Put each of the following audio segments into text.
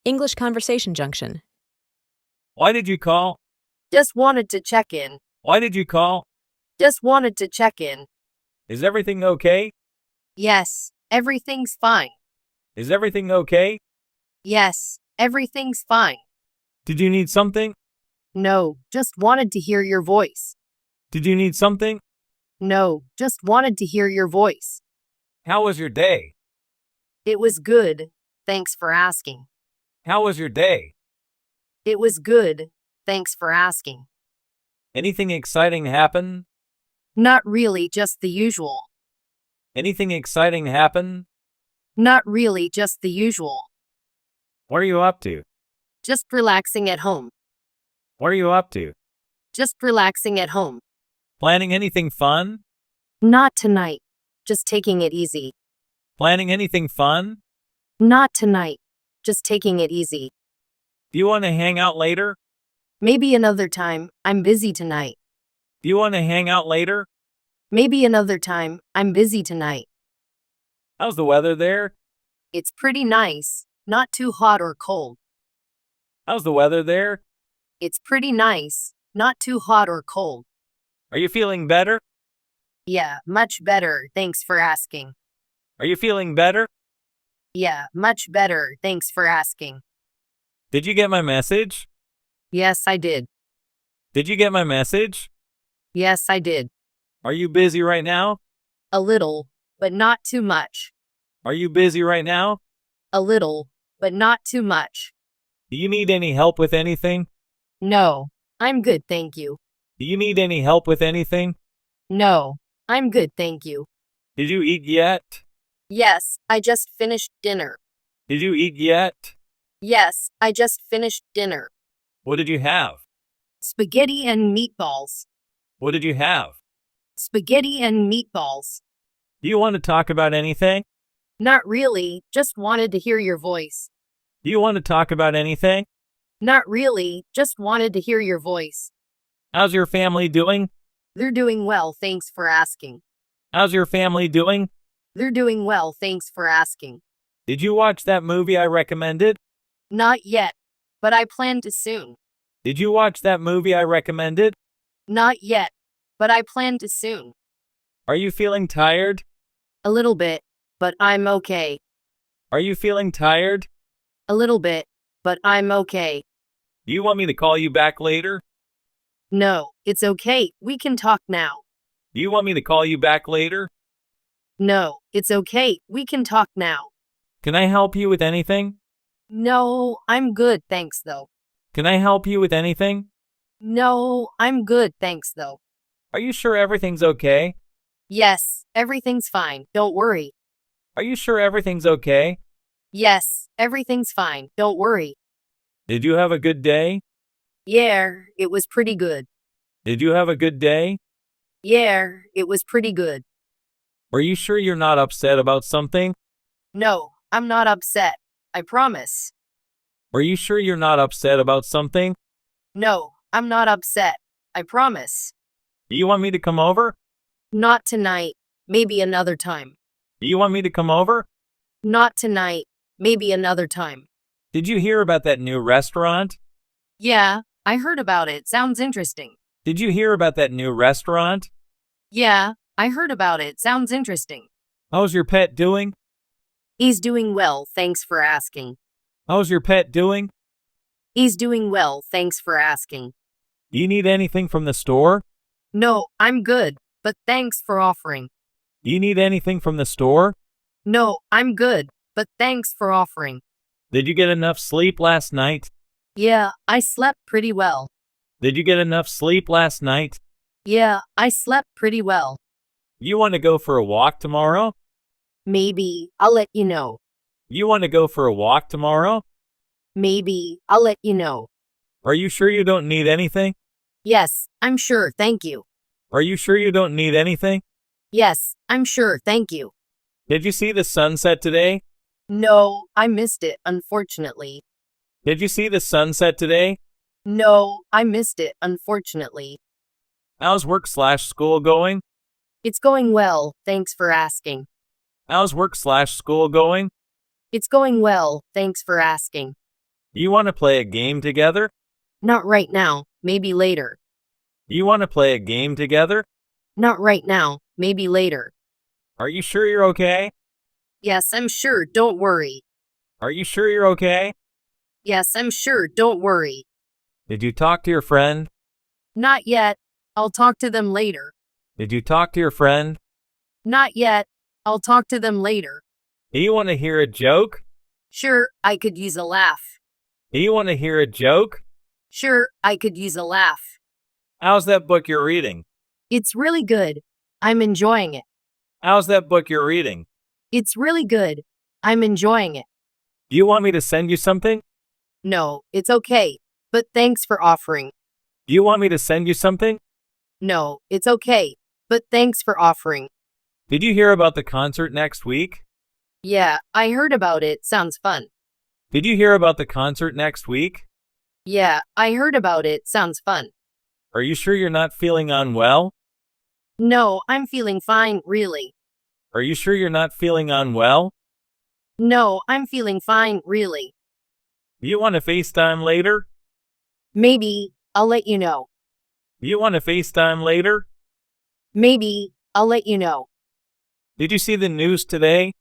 English conversation junction. Why did you call? Just wanted to check in. Why did you call? Just wanted to check in. Is everything okay? Yes, everything's fine. Is everything okay? Yes, everything's fine. Did you need something? No, just wanted to hear your voice. Did you need something? No, just wanted to hear your voice. How was your day? It was good. Thanks for asking. How was your day? It was good. Thanks for asking. Anything exciting happen? Not really, just the usual. Anything exciting happen? Not really, just the usual. What are you up to? Just relaxing at home. What are you up to? Just relaxing at home. Planning anything fun? Not tonight. Just taking it easy. Planning anything fun? Not tonight. Just taking it easy. Do you want to hang out later? Maybe another time. I'm busy tonight. Do you want to hang out later? Maybe another time. I'm busy tonight. How's the weather there? It's pretty nice. Not too hot or cold. How's the weather there? It's pretty nice. Not too hot or cold. Are you feeling better? Yeah, much better. Thanks for asking. Are you feeling better? Yeah, much better. Thanks for asking. Did you get my message? Yes, I did. Did you get my message? Yes, I did. Are you busy right now? A little, but not too much. Are you busy right now? A little, but not too much. Do you need any help with anything? No, I'm good, thank you. Do you need any help with anything? No, I'm good, thank you. Did you eat yet? Yes, I just finished dinner. Did you eat yet? Yes, I just finished dinner. What did you have? Spaghetti and meatballs. What did you have? Spaghetti and meatballs. Do you want to talk about anything? Not really, just wanted to hear your voice. Do you want to talk about anything? Not really, just wanted to hear your voice. How's your family doing? They're doing well, thanks for asking. How's your family doing? They're doing well, thanks for asking. Did you watch that movie I recommended? Not yet, but I plan to soon. Did you watch that movie I recommended? Not yet, but I plan to soon. Are you feeling tired? A little bit, but I'm okay. Are you feeling tired? A little bit, but I'm okay. Do you want me to call you back later? No, it's okay, we can talk now. Do you want me to call you back later? No, it's okay, we can talk now. Can I help you with anything? No, I'm good, thanks though. Can I help you with anything? No, I'm good, thanks though. Are you sure everything's okay? Yes, everything's fine, don't worry. Are you sure everything's okay? Yes, everything's fine, don't worry. Did you have a good day? Yeah, it was pretty good. Did you have a good day? Yeah, it was pretty good. Are you sure you're not upset about something? No, I'm not upset. I promise. Are you sure you're not upset about something? No, I'm not upset. I promise. Do you want me to come over? Not tonight. Maybe another time. Do you want me to come over? Not tonight. Maybe another time. Did you hear about that new restaurant? Yeah, I heard about it. Sounds interesting. Did you hear about that new restaurant? Yeah, I heard about it. Sounds interesting. How's your pet doing? He's doing well, thanks for asking. How's your pet doing? He's doing well, thanks for asking. Do you need anything from the store? No, I'm good, but thanks for offering. Do you need anything from the store? No, I'm good, but thanks for offering. Did you get enough sleep last night? Yeah, I slept pretty well. Did you get enough sleep last night? Yeah, I slept pretty well. You want to go for a walk tomorrow? Maybe, I'll let you know. You want to go for a walk tomorrow? Maybe, I'll let you know. Are you sure you don't need anything? Yes, I'm sure, thank you. Are you sure you don't need anything? Yes, I'm sure, thank you. Did you see the sunset today? No, I missed it, unfortunately. Did you see the sunset today? No, I missed it, unfortunately. How's work/school going? It's going well, thanks for asking. How's work/school going? It's going well, thanks for asking. You want to play a game together? Not right now, maybe later. You want to play a game together? Not right now, maybe later. Are you sure you're okay? Yes, I'm sure, don't worry. Are you sure you're okay? Yes, I'm sure, don't worry. Did you talk to your friend? Not yet, I'll talk to them later. Did you talk to your friend? Not yet, I'll talk to them later. Do you want to hear a joke? Sure, I could use a laugh. Do you want to hear a joke? Sure, I could use a laugh. How's that book you're reading? It's really good. I'm enjoying it. How's that book you're reading? It's really good. I'm enjoying it. Do you want me to send you something? No, it's okay. But thanks for offering. Do you want me to send you something? No, it's okay. But thanks for offering. Did you hear about the concert next week? Yeah, I heard about it. Sounds fun. Did you hear about the concert next week? Yeah, I heard about it. Sounds fun. Are you sure you're not feeling unwell? No, I'm feeling fine, really. Are you sure you're not feeling unwell? No, I'm feeling fine, really. Do you want to FaceTime later? Maybe, I'll let you know. Do you want to FaceTime later? Maybe, I'll let you know. Did you see the news today?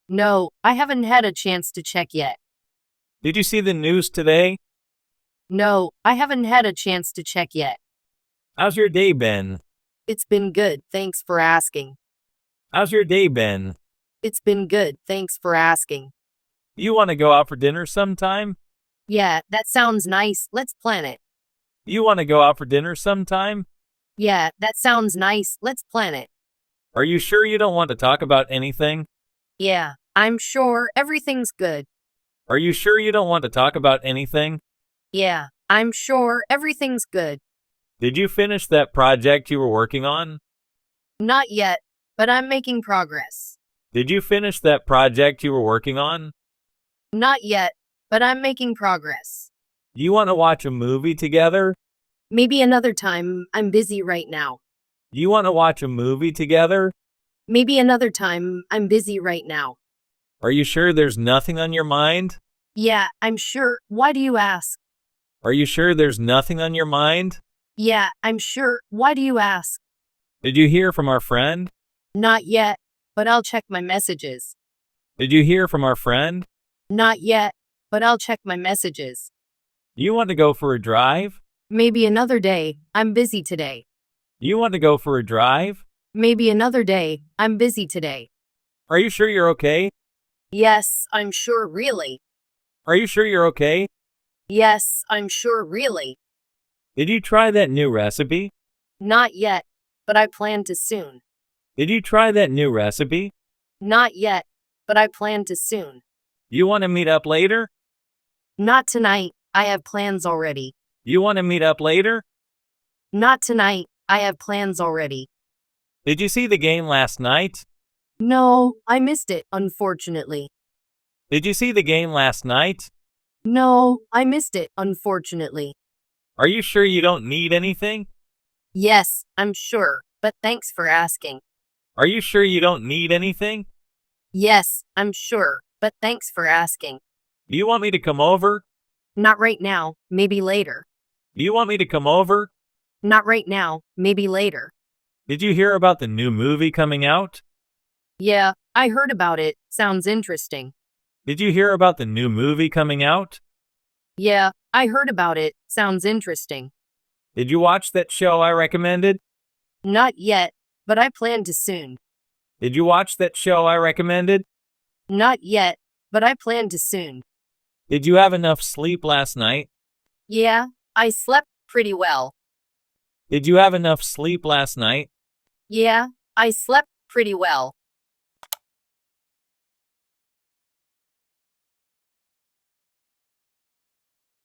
No, I haven't had a chance to check yet. Did you see the news today? No, I haven't had a chance to check yet. How's your day been? It's been good, thanks for asking. How's your day been? It's been good, thanks for asking. Do you want to go out for dinner sometime? Yeah, that sounds nice, let's plan it. Do you want to go out for dinner sometime? Yeah, that sounds nice, let's plan it. Are you sure you don't want to talk about anything? Yeah, I'm sure everything's good. Are you sure you don't want to talk about anything? Yeah, I'm sure everything's good. Did you finish that project you were working on? Not yet, but I'm making progress. Did you finish that project you were working on? Not yet, but I'm making progress. Do you want to watch a movie together? Maybe another time, I'm busy right now. Do you want to watch a movie together? Maybe another time, I'm busy right now. Are you sure there's nothing on your mind? Yeah, I'm sure. Why do you ask? Are you sure there's nothing on your mind? Yeah, I'm sure. Why do you ask? Did you hear from our friend? Not yet, but I'll check my messages. Did you hear from our friend? Not yet, but I'll check my messages. Do you want to go for a drive? Maybe another day. I'm busy today. Do you want to go for a drive? Maybe another day. I'm busy today. Are you sure you're okay? Yes, I'm sure, really. Are you sure you're okay? Yes, I'm sure, really. Did you try that new recipe? Not yet, but I plan to soon. Did you try that new recipe? Not yet, but I plan to soon. You want to meet up later? Not tonight, I have plans already. You want to meet up later? Not tonight, I have plans already. Did you see the game last night? No, I missed it, unfortunately. Did you see the game last night? No, I missed it, unfortunately. Are you sure you don't need anything? Yes, I'm sure, but thanks for asking. Are you sure you don't need anything? Yes, I'm sure, but thanks for asking. Do you want me to come over? Not right now, maybe later. Do you want me to come over? Not right now, maybe later. Did you hear about the new movie coming out? Yeah, I heard about it. Sounds interesting. Did you hear about the new movie coming out? Yeah, I heard about it. Sounds interesting. Did you watch that show I recommended? Not yet, but I plan to soon. Did you watch that show I recommended? Not yet, but I plan to soon. Did you have enough sleep last night? Yeah, I slept pretty well. Did you have enough sleep last night? Yeah, I slept pretty well.